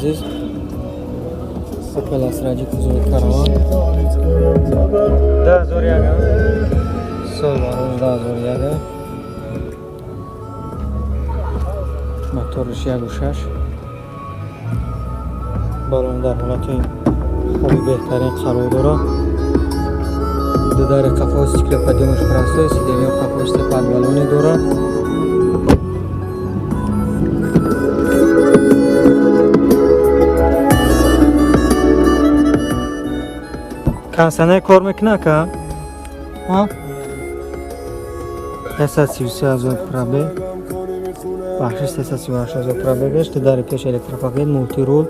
aziz. Opel Astra kuzov karavan. Da zo'r yaga. Sol baroj da zo'r yaga. Motor yagu shash. Balon dar holati خوبی بهترین قرار داره. در قفس سیکلوپدیومش پرسته سیدنی قفس سپر بالونی داره. کنسنه کار میکنه که ها 333,000 پرابه بخشش 338,000 پرابه گشت. در پیش الکتروپاکت مولتی رول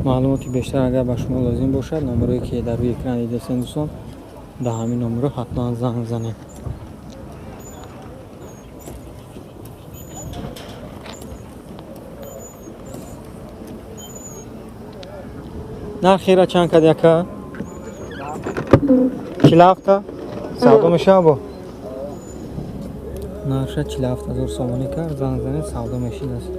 معلوماتی بیشتر اگر به شما لازم باشد نمره‌ای که در روی اکران دیدین دوستان به همین نمره حتما زنگ زنید. نرخی چند کد یکا؟ چلافتا؟ سودا میشه با؟ نرخ 47,000 سومانی کرد زنگ زنید سودا میشید است.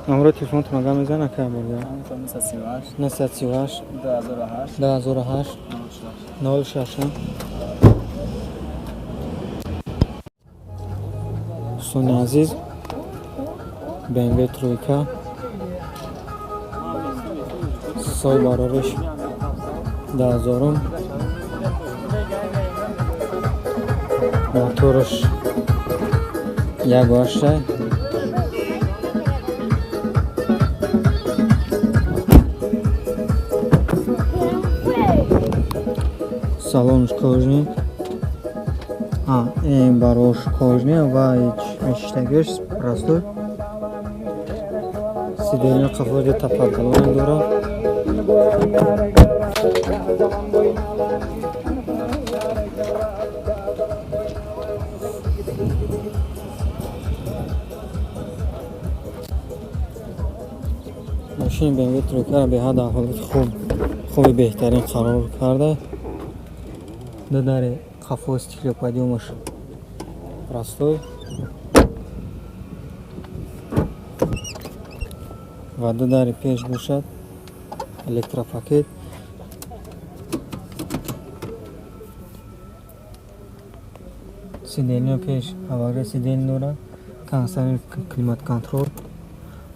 نمره تلفن تو نگاه میزنه که بگه 938 2008 06 دوستان عزیز BMW ترویکا سال بارارش 10,000 موتورش یک واشته салонш кожни ин барош кожни ва иштагиш простой сидени қафоҷа тапакалони дора. машини BMW трюкара беҳад аҳволати хуби беҳтарин қарор карда. Дадари қафо стеклоподъёмаш простой ва дадари пеш бошад электропакет. сидени пеш ҳавари сидени дорад. консоли климат контрол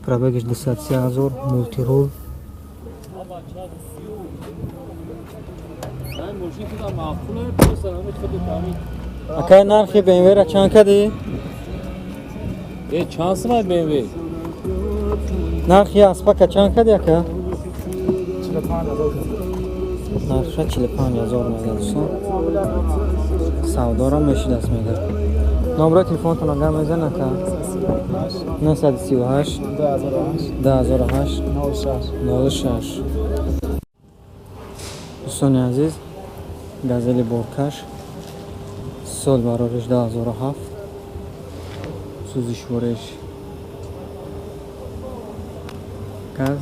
пробегиш 230,000 мултирул. Акай нархи BMW ра чанд кади? чанд сомад BMW? нархи аспака чанд кади ака? 45,000 мегар достон. савдора мешид аст мегар. номеро телефонтон ага мезан ака 938 2008 06. دوستان عزیز газели боркаш сол барориш 2007 сӯзишвориш газ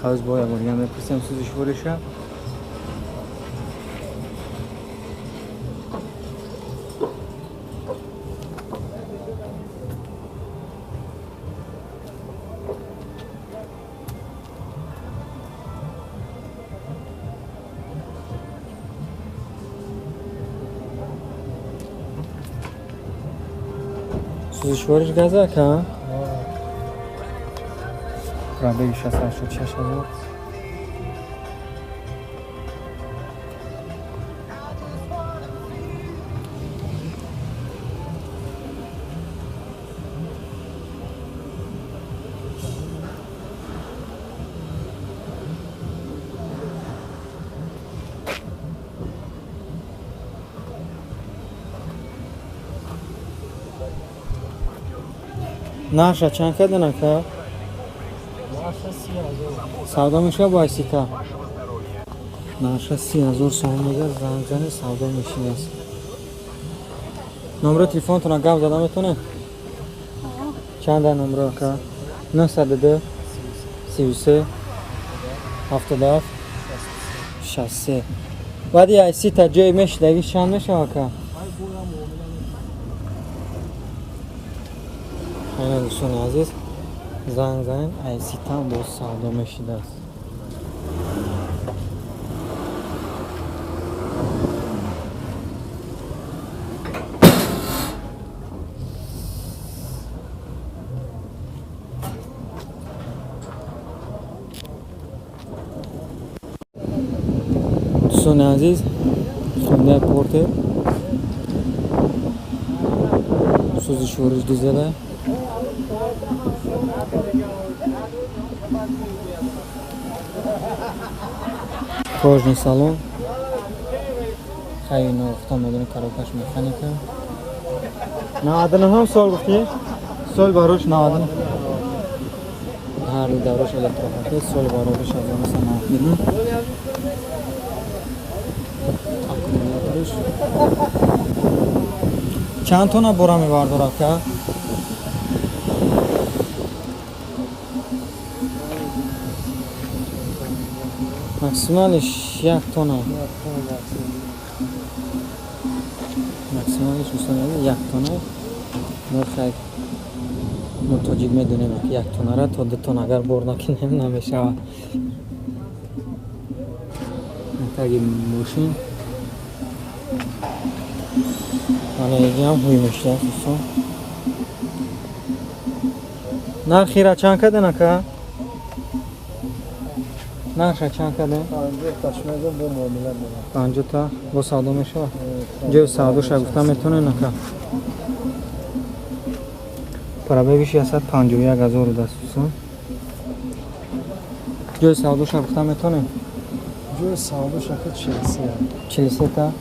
хавз бо ягон мепурсем сӯзишвориша сӯзишвориш газа ка пробеги 686,000. наша чанд кадан ака? савдо мешава бо айсика. наша 30,000 сом мегар занг савдо мешинест. номеро телефонтона гап зада метавонед? чанда номеро ака? 902 33 77 63. ولی ایسی تا جای میشه شان میشه آکا اینه دوستان عزیز زنگ زنین ایسی تا با سودا میشیده است دوستان عزیز خونده پورته سوزش ورش دیزله کожний салон خیلی نوخته مدون کاروکش مکانیکا 99 سال گفتی؟ سال باروش 99 هر داروش الکتروپاکت سال باروش از آن سنافیدن اکومولاتورش چند تونه برا میبرداره که؟ مکسیمالش 1 تونه مکسیمالش دوستان 1 تونه ما خیلی متوجه میدونیم که 1 تونه را تا 2 تونه اگر بر نکنیم نمیشه تاگی ماشین حالا اینجا هم هوی میشه دوستان نرخی را چند کده نکه؟ نرخ چند کده؟ 50 تا با سودا میشه جو سوداش گفتم میتونه نکه پرابه 651,000 دست دوستان جو سوداش گفتم میتونه جو سودا شکل 43 تا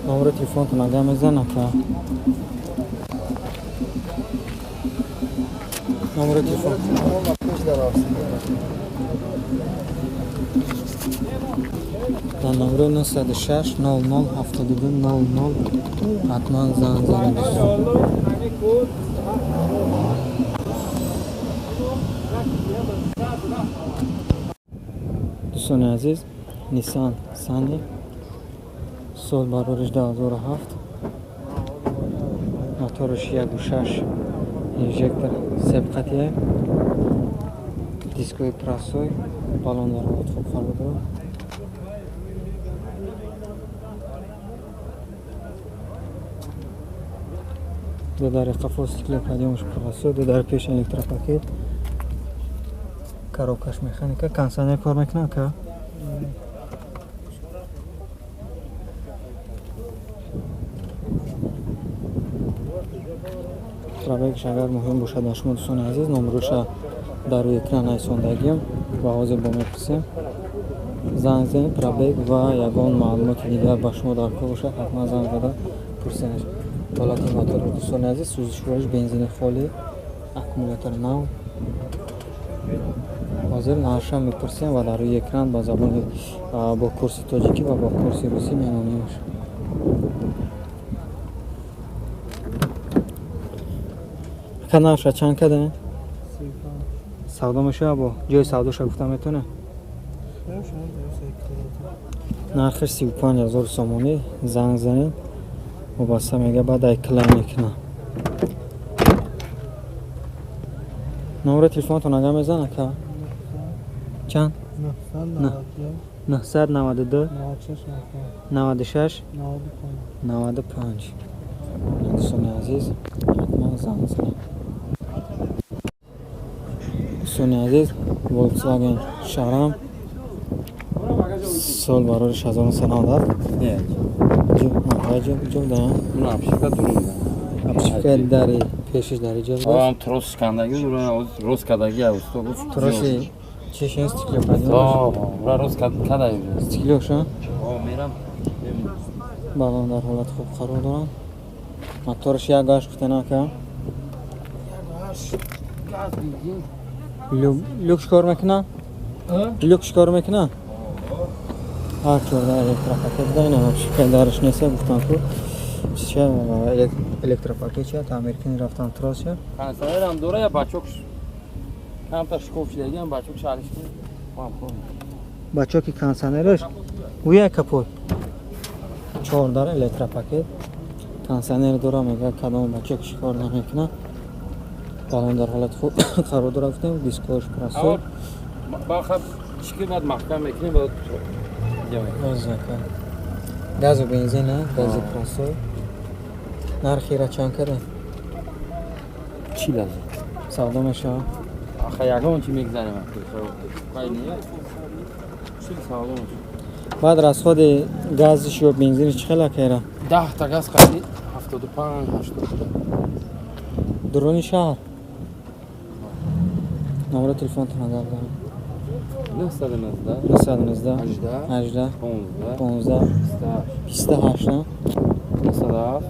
نمبر تلفن تو نگه میزنه که نمبر تلفن در نمبر 906 00 72 00 حتما زنگ زنید دوستان دوستان عزیز نیسان سانی سال باروش 2007 موتورش 1.6 انژکتور سبقتیه دیسکوی پراسوی بالون در حالت خوب خراب داره دو در قفل استیکل قدیمش پراسوی دو در پیش الکتروپاکت کاروکش مکانیکا کانسانر کار میکنه که پرابگش اگر مهم باشد در شما دوستان عزیز نمبرش در روی اکران ایساندگیم و آواز با میپرسیم زنگ زنید پرابگ و یگان معلومات دیگر با شما در کار باشد حتما زنگ زده پرسینش حالت موتور دوستان عزیز سوزشورش بنزین خالی اکومولاتور نو حاضر ناشا میپرسیم و در روی اکران با زبان با کورس تاجیکی و با کورس روسی میمونیمش کنارش چند کده؟ سودا میشه با جای سوداش گفتم میتونه نرخش 35,000 سومونی زنگ زنید و باسته میگه بعد ای کلیم میکنه نمبر تلفن تو نگه میزنه که چند؟ 992 96 95 دوستان عزیز حتما زنگ زنید دوستان عزیز ولکسواگن شارم سال باروش 1990 جو دارم Ну, апшика дурум. апшика дари пешиш дари ҷо Ам трос кандаги дурам, роз кадаги автобус. троси чешин стиклё падим Ура роз кадаги. стиклёша О, мерам. балон дар ҳолати хуб қарор дорам моторш як гаш гуфтена ка люкш кор мекуна люкш кор мекуна ҳар чорда электропакет дайна апшика дариш неса гуфтам ку чиша электропакет чия таъмир кунӣ рафтам трос чия Канцелярам дора я бачок. Камта шкоф дегам бачок шалиш. Мам. бачо ки кондиционераш уя капот 4 дар электропакет кондиционер дора мега кадом бачо ки шикор намекунад балон дар ҳолати хуб қарор дора гуфтем дискош прасо бахаб чики бад маҳкам мекунем бад бозака газу бензин гази прасо нархира чанд кардем чӣ лазим савдо мешавад аха ягон чӣ мегзарем хайне чӣ савдо мешавад баъд расходи газиш ё бензиниш чӣ хела кера 10 та газ қади 75 80 дуруни шаҳр номери телефонтон гап дорам 919 18 15 28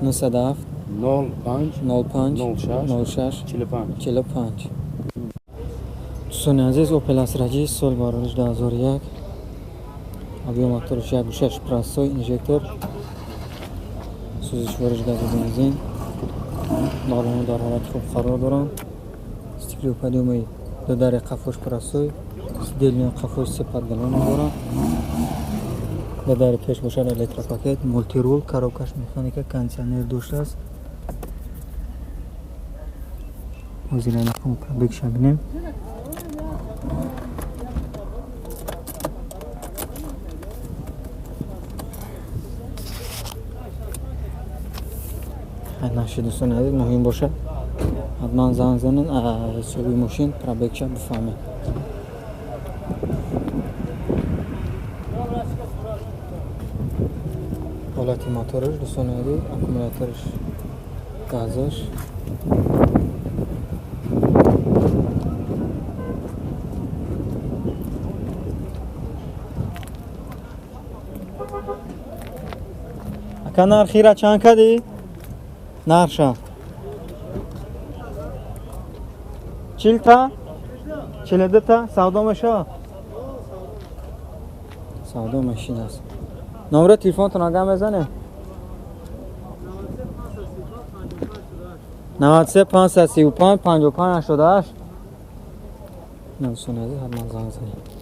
97 05 06 45 دوستان عزیز اوپل اسرجی سال بارونش 2001 объем моторش 1.6 прасой инжектор сӯзишвориш гази бензин балони дар ҳолати хуб қарор доранд стеклоподъёми ду дари қафош прасой сидельни қафош 3 подголовни доранд ду дари пеш бошад электропакет мултирул коробкаш механика кондиционер доштааст ҳозирани хуб пробегша бинем наши дӯстони азиз муҳим бошад ҳатман занг занед ҳисоби мошин пробегша бифаҳмед ҳолати моториш дӯстони азиз аккумуляториш газаш ака нархира чанд кади нарша 40 та 42 та савдо мешавад савдо мешидаст номери телефонтон агар мезанем 93 535 55 88 دوستان عزیز حتما زنگ زنید